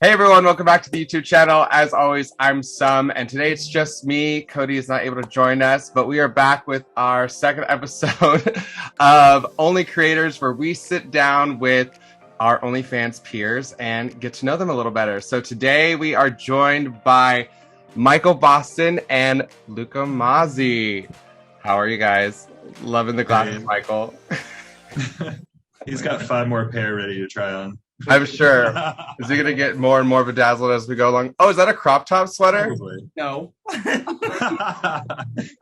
Hey everyone, welcome back to the YouTube channel. As always, I'm Sum, and today it's just me. Cody is not able to join us, but we are back with our second episode of OnlyCreators, where we sit down with our OnlyFans peers and get to know them a little better. So today we are joined by Michael Boston and Lucca Mazzi. How are you guys? Loving the glasses, Michael. He's got 5 more pair ready to try on. I'm sure. Is he going to get more and more bedazzled as we go along? Oh, is that a crop top sweater? Probably. No.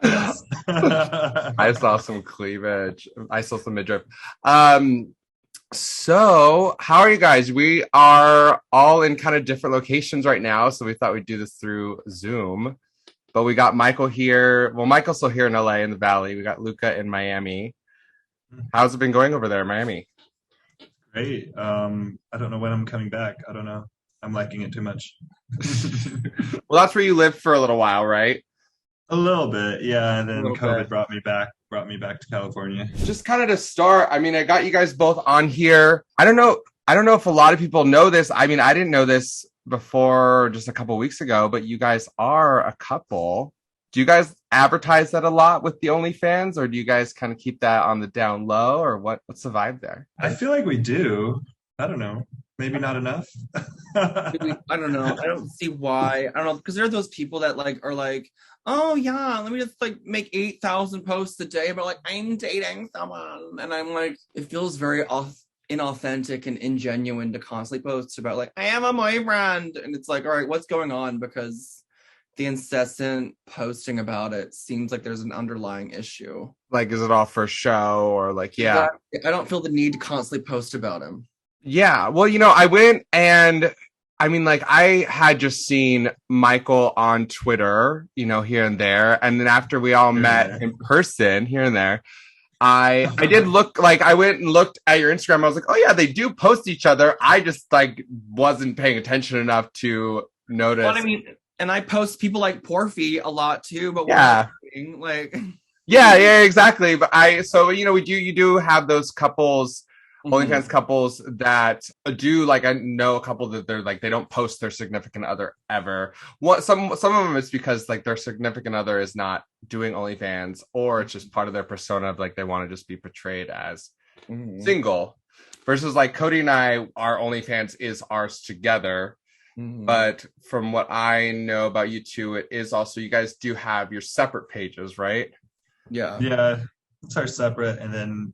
Yes. I saw some cleavage. I saw some midriff. So how are you guys? We are all in kind of different locations right now, so we thought we'd do this through Zoom. But we got Michael here. Well, Michael's still here in LA in the Valley. We got Lucca in Miami. How's it been going over there in Miami? Great. I don't know when I'm coming back. I don't know. I'm liking it too much. Well, that's where you lived for a little while, right? A little bit, yeah. And then COVID bit. brought me back to California. Just kind of to start, I mean, I got you guys both on here. I don't know if a lot of people know this. I mean, I didn't know this before just a couple weeks ago, but you guys are a couple. Do you guys advertise that a lot with the OnlyFans, or do you guys kind of keep that on the down low, or what's the vibe there? I feel like we do. I don't know. Maybe not enough. I don't know. I don't see why. I don't know, because there are those people that are like, oh yeah, let me just make 8,000 posts a day, but I'm dating someone, and I'm like, it feels very inauthentic and ingenuine to constantly post about I am a boyfriend, and it's like, all right, what's going on? Because the incessant posting about it seems like there's an underlying issue. Is it all for show, or yeah? I don't feel the need to constantly post about him. Yeah, well, I went and I mean, I had just seen Michael on Twitter, here and there, and then after we all met in person here and there, I did look, I went and looked at your Instagram. I was like, oh yeah, they do post each other. I just wasn't paying attention enough to notice. Well, I mean, and I post people like Porfy a lot too, but yeah, yeah, exactly. But you do have those couples. OnlyFans couples that do I know a couple that they're they don't post their significant other ever. Some of them it's because their significant other is not doing OnlyFans, or it's just part of their persona of they want to just be portrayed as single. Versus Cody and I, our OnlyFans is ours together. But from what I know about you two, it is also you guys do have your separate pages, right? Yeah, it's our separate, and then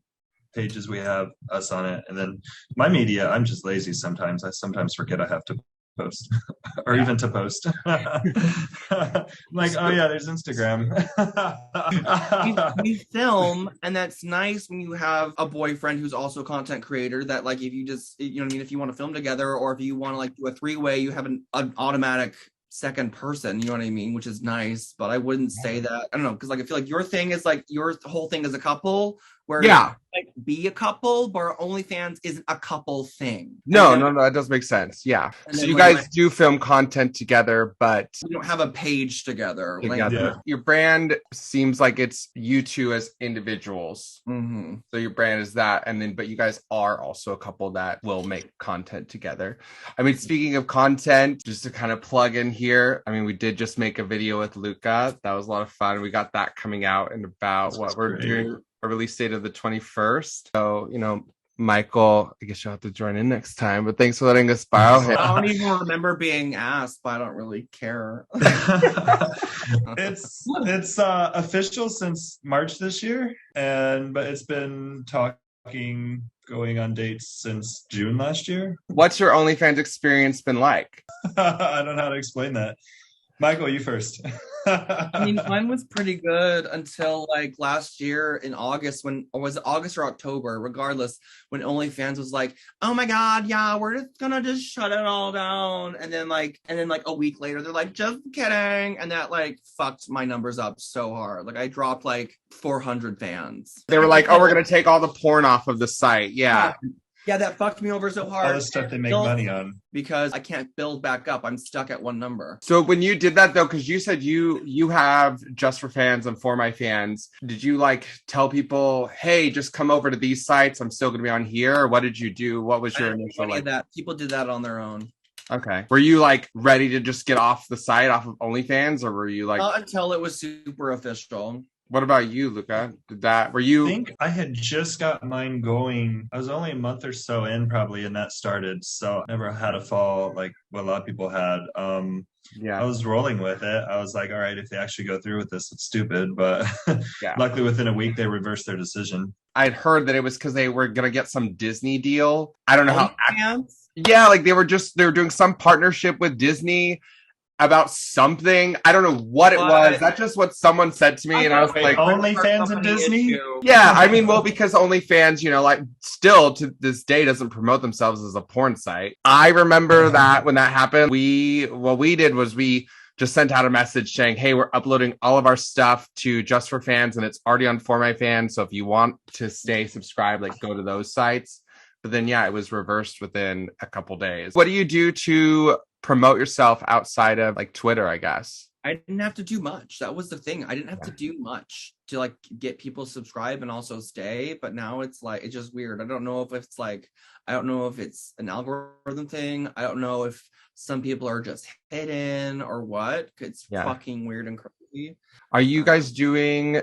pages we have us on it, and then my media, I'm just lazy sometimes. I sometimes forget I have to post or even to post. Oh yeah, there's Instagram. we film, and that's nice when you have a boyfriend who's also a content creator, that if you just if you want to film together, or if you want to do a 3-way, you have an automatic second person, you know what I mean, which is nice. But I wouldn't say that, I don't know, because I feel your thing is your whole thing is a couple, where be a couple, but OnlyFans isn't a couple thing. No, that does make sense. Yeah. So you guys do film content together, but we don't have a page together. Your brand seems like it's you two as individuals. So your brand is that, and then but you guys are also a couple that will make content together. I mean, speaking of content, just to kind of plug in here, I mean, we did just make a video with Lucca. That was a lot of fun. We got that coming out in about we're doing a release date of the 21st. So, Michael, I guess you'll have to join in next time, but thanks for letting us borrow him. I don't even remember being asked, but I don't really care. It's official since March this year, but it's been going on dates since June last year. What's your OnlyFans experience been like? I don't know how to explain that. Michael, you first. I mean, mine was pretty good until last year in August, or was it August or October? Regardless, when OnlyFans was oh my God, yeah, we're just gonna shut it all down, and then a week later they're just kidding, and that fucked my numbers up so hard. I dropped 400 fans. They were oh, we're gonna take all the porn off of the site. Yeah. Yeah, that fucked me over so hard. All the stuff they make money on. Because I can't build back up. I'm stuck at one number. So when you did that, though, because you said you have Just for Fans and For My Fans, did you tell people, hey, just come over to these sites, I'm still going to be on here? Or what did you do? What was your initial that? People did that on their own. Okay. Were you like ready to just get off the site, off of OnlyFans, or were you like? Not until it was super official. What about you, Lucca? Were I you? think I had just got mine going. I was only a month or so in probably, and that started. So I never had a fall like what a lot of people had. I Yeah. was rolling with it. I was like, all right, if they actually go through with this, it's stupid. But Yeah. luckily within a week they reversed their decision. I'd heard that it was because they were gonna get some Disney deal. I don't know how. OnlyFans? Yeah, like they were doing some partnership with Disney about something. I don't know what it was. That's just what someone said to me, and I was Wait, like, OnlyFans and Disney? yeah. I mean, well, because OnlyFans, like still to this day doesn't promote themselves as a porn site. I remember that when that happened, what we did was we just sent out a message saying, hey, we're uploading all of our stuff to Just for Fans, and it's already on For My Fans. So if you want to stay subscribed, like go to those sites. But then, yeah, it was reversed within a couple days. What do you do to promote yourself outside of like Twitter, I guess? I didn't have to do much. That was the thing. I didn't have to do much to like get people subscribed and also stay. But now it's like, it's just weird. I don't know if it's an algorithm thing. I don't know if some people are just hidden or what. It's fucking weird and crazy. Are you guys doing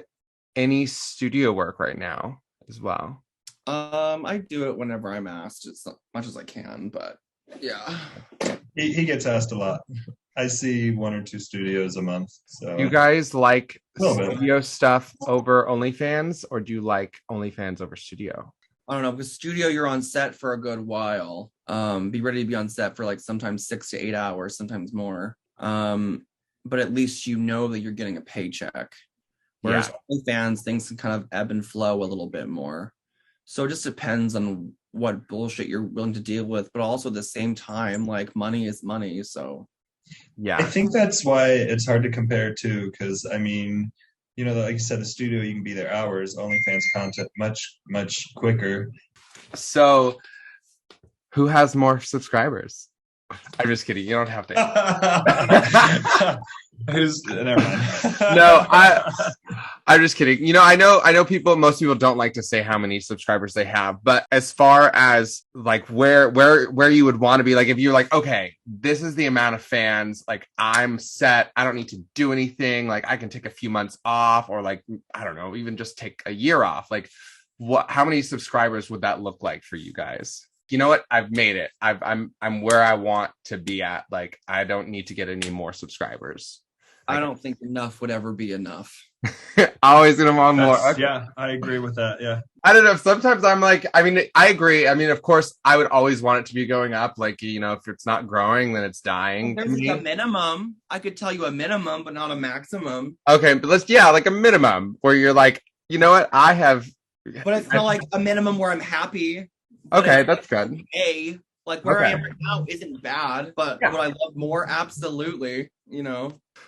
any studio work right now as well? I do it whenever I'm asked as much as I can, but yeah. He gets asked a lot. I see 1 or 2 studios a month. So you guys like Little bit. studio stuff over OnlyFans, or do you like OnlyFans over studio? I don't know, because studio you're on set for a good while. Be ready to be on set for like sometimes 6 to 8 hours, sometimes more. But at least you know that you're getting a paycheck. Whereas OnlyFans, things can kind of ebb and flow a little bit more. So it just depends on what bullshit you're willing to deal with, but also at the same time, like money is money. So yeah, I think that's why it's hard to compare too, because I mean, like you said, the studio you can be there hours. OnlyFans content much quicker. So, who has more subscribers? I'm just kidding. You don't have to. Never mind. No, I'm just kidding. I know most people don't like to say how many subscribers they have, but as far as like where you would want to be, like if you're like, okay, this is the amount of fans, like I'm set, I don't need to do anything, like I can take a few months off, or like, I don't know, even just take a year off. Like how many subscribers would that look like for you guys? You know what? I've made it. I'm where I want to be at. Like I don't need to get any more subscribers. I don't think enough would ever be enough. Always gonna want more. Okay. Yeah, I agree with that. Yeah. I don't know. Sometimes I'm like, I mean, I agree. I mean, of course, I would always want it to be going up. Like, if it's not growing, then it's dying. There's like a minimum. I could tell you a minimum, but not a maximum. Okay, but like a minimum where you're like, you know what? I have. But it's not like a minimum where I'm happy. Okay, that's good. Like where I am right now isn't bad, but would I love more? Absolutely.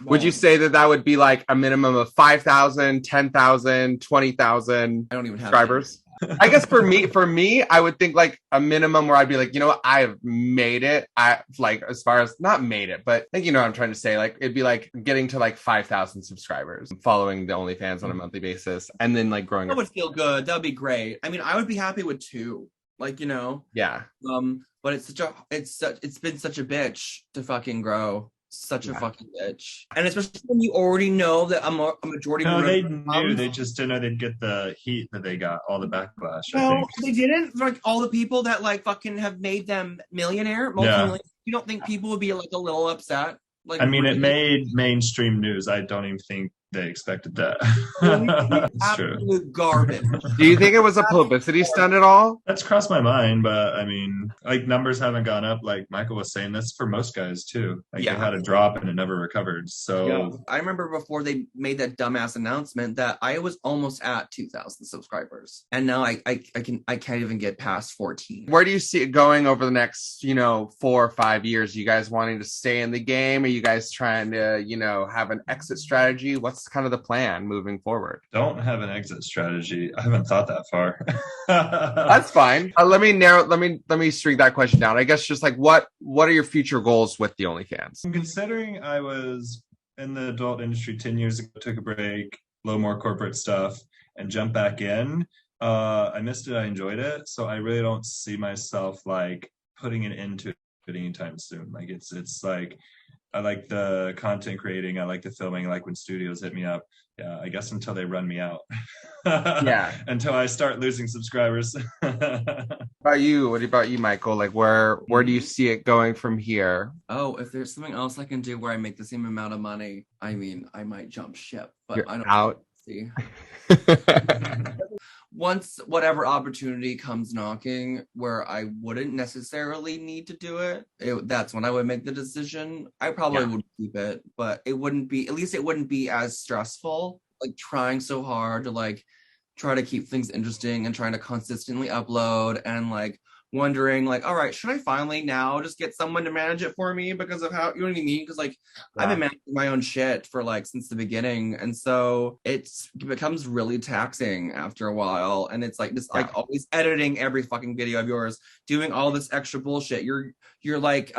Would you say that would be like a minimum of 5,000, 10,000, 20,000 I don't even have subscribers? I guess for me, I would think like a minimum where I'd be like, you know what, I have made it. I like, as far as not made it, but I think what I'm trying to say, like it'd be like getting to like 5,000 subscribers, following the OnlyFans on a monthly basis, and then like growing. That would feel good. That'd be great. I mean, I would be happy with 2. Like, Yeah. But it's been such a bitch to fucking grow. Such a fucking bitch. And especially when you already know that a majority No, they knew. They just didn't know they'd get the heat that they got, all the backlash. No, they didn't. Like all the people that like fucking have made them multi-millionaire. You don't think people would be like a little upset? Like, I mean, it made mainstream news. I don't even think they expected that. It's true. Garbage. Do you think it was a publicity stunt at all? That's crossed my mind, but I mean, like numbers haven't gone up. Like Michael was saying, that's for most guys too. Like they had a drop and it never recovered. So I remember before they made that dumbass announcement that I was almost at 2,000 subscribers, and now I can't even get past 14. Where do you see it going over the next 4 or 5 years? You guys wanting to stay in the game? Are you guys trying to have an exit strategy? What's kind of the plan moving forward? Don't have an exit strategy. I haven't thought that far. That's fine. Let me shrink that question down. I guess just like what are your future goals with the OnlyFans? Considering I was in the adult industry 10 years ago, took a break, a little more corporate stuff, and jumped back in. I missed it. I enjoyed it. So I really don't see myself like putting it into anytime soon. Like it's like I like the content creating, I like the filming, I like when studios hit me up. Yeah, I guess until they run me out. Yeah. Until I start losing subscribers. About you? What about you, Michael? Like where do you see it going from here? Oh, if there's something else I can do where I make the same amount of money, I mean, I might jump ship, but You're I don't out. see. Once whatever opportunity comes knocking where I wouldn't necessarily need to do it, that's when I would make the decision. I probably would keep it, but it wouldn't be, at least it wouldn't be as stressful, like trying so hard to like try to keep things interesting and trying to consistently upload and like wondering like, all right, should I finally now just get someone to manage it for me because of how, you know what I mean? Because like I've been managing my own shit for like since the beginning, and so it becomes really taxing after a while, and it's like just like always editing every fucking video of yours, doing all this extra bullshit. You're like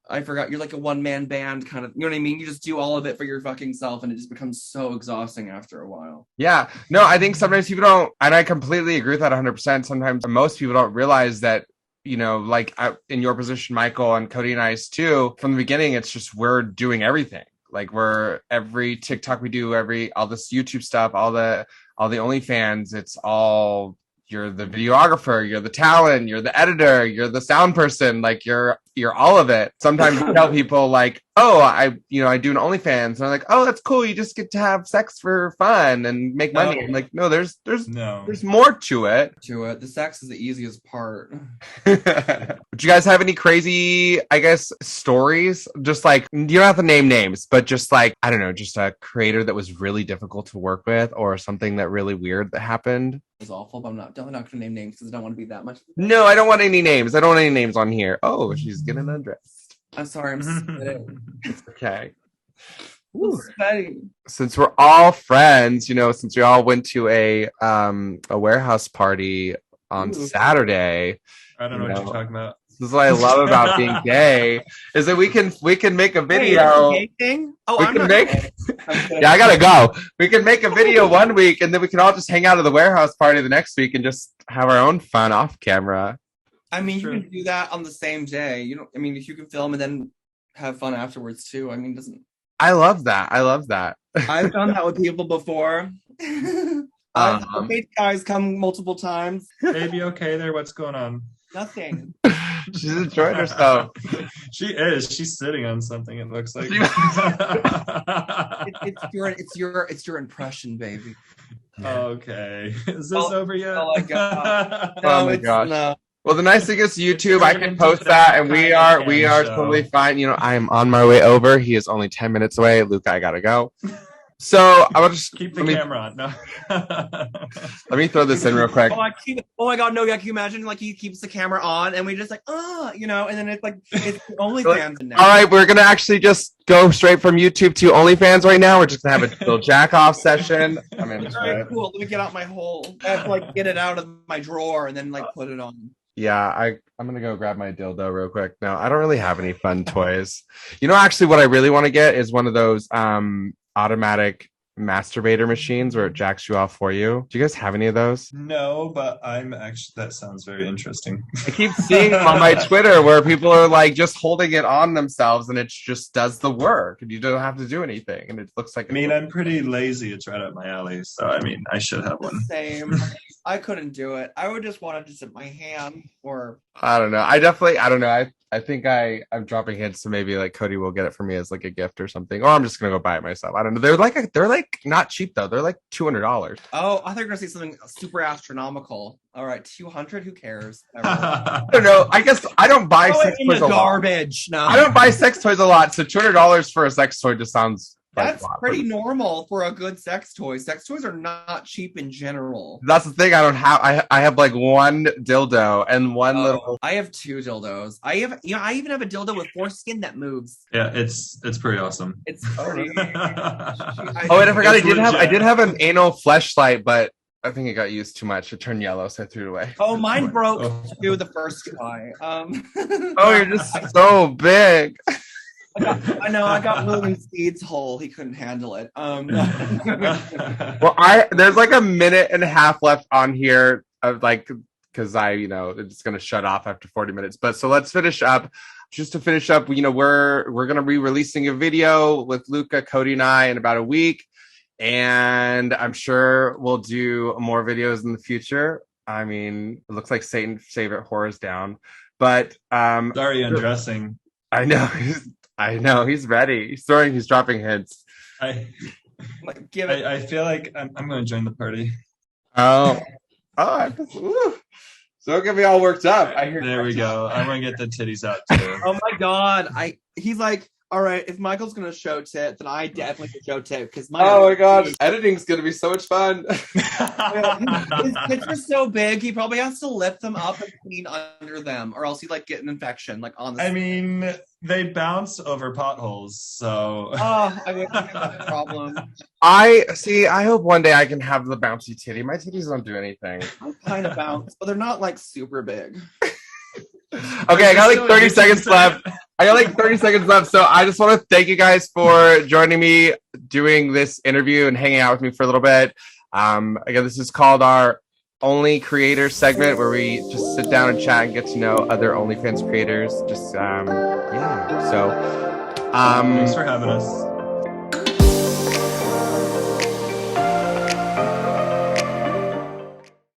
I forgot, you're like a one-man band kind of, you know what I mean? You just do all of it for your fucking self, and it just becomes so exhausting after a while. Yeah. No, I think sometimes people don't, and I completely agree with that 100%. Sometimes most people don't realize that, you know, like in your position, Michael, and Cody and I's too, from the beginning, it's just we're doing everything. Like every TikTok we do, all this YouTube stuff, all the OnlyFans, it's all, you're the videographer, you're the talent, you're the editor, you're the sound person, like you're all of it. Sometimes you tell people like, oh, I do an OnlyFans, and I'm like, oh, that's cool. You just get to have sex for fun and make money. I'm like, no, there's more to it. The sex is the easiest part. Would you guys have any crazy, I guess, stories? Just like, you don't have to name names, but just like, I don't know, just a creator that was really difficult to work with, or something that really weird that happened. It was awful, but I'm not going to name names because I don't want to be that much. No, I don't want any names. I don't want any names on here. Oh, she's getting undressed. I'm sorry, I'm spitting. Okay. Since we're all friends, since we all went to a warehouse party on Saturday. I don't know what you're talking about. This is what I love about being gay, is that we can make a video. Hey, thing? Oh, we can make. Yeah, I gotta go. We can make a video one week, and then we can all just hang out at the warehouse party the next week and just have our own fun off camera. I mean, you can do that on the same day. If you can film and then have fun afterwards too. I mean, I love that. I've done that with people before. I've made guys come multiple times. Baby, okay there? What's going on? Nothing. She's enjoying herself. She is. She's sitting on something, it looks like. It's your impression, baby. Okay. Is this over yet? Oh my god. Oh my gosh. No. Well, the nice thing is YouTube, I can post that, and we are totally fine. I am on my way over. He is only 10 minutes away. Luca, I gotta go. So I will just keep the camera on. No. Let me throw this in real quick. Oh my god, no! Yeah, can you imagine? Like he keeps the camera on, and we just like, and then it's like it's OnlyFans. All right, we're gonna actually just go straight from YouTube to OnlyFans right now. We're just gonna have a little jack off session. All right, cool. Let me get out my hole. I have to like get it out of my drawer and then like put it on. Yeah, I'm gonna go grab my dildo real quick. No, I don't really have any fun toys. Actually, what I really want to get is one of those automatic masturbator machines where it jacks you off for you. Do you guys have any of those? No, but that sounds very interesting. I keep seeing them on my Twitter where people are like just holding it on themselves, and it just does the work, and you don't have to do anything, and it looks like. I'm pretty lazy. It's right up my alley, so I should have one. Same. I couldn't do it. I would just want to just in my hand, or I don't know. I don't know. I think I'm dropping hints, so maybe like Cody will get it for me as like a gift or something, or I'm just gonna go buy it myself. I don't know. They're like not cheap though. They're like $200. Oh, I thought you were gonna say something super astronomical. All right, 200. Who cares? I don't know. I guess I don't buy sex toys a lot. Garbage. No, I don't buy sex toys a lot, so $200 for a sex toy just sounds. That's pretty normal for a good sex toy. Sex toys are not cheap in general. That's the thing. I don't have. I have like one dildo and one little. I have two dildos. I even have a dildo with foreskin that moves. Yeah, it's pretty awesome. It's pretty. And I forgot. I did have an anal fleshlight, but I think it got used too much. It turned yellow, so I threw it away. Oh, mine broke too the first try. Oh, you're just so big. I know. I got William Steed's hole. He couldn't handle it. Well, there's like a minute and a half left on here of like because it's going to shut off after 40 minutes. But so let's finish up. Just to finish up, we're going to be releasing a video with Lucca, Cody, and I in about a week. And I'm sure we'll do more videos in the future. I mean, it looks like Satan's favorite horror's down. But sorry, undressing. I know. He's ready. He's dropping hints. I feel like I'm going to join the party. So don't get me all worked up. There we go. I'm going to get the titties out too. Oh my God. He's like, all right, if Michael's going to show tit, then I definitely can show tit. Because oh my God, editing's going to be so much fun. His tits are so big, he probably has to lift them up and clean under them, or else he'd get an infection on the. I mean, they bounce over potholes, so. Oh, I would have that problem. I hope one day I can have the bouncy titty. My titties don't do anything. I kind of bounce, but they're not super big. Okay, I got 30 seconds left. So I just want to thank you guys for joining me, doing this interview and hanging out with me for a little bit. Again, this is called our OnlyCreators segment, where we just sit down and chat and get to know other OnlyFans creators. Thanks for having us.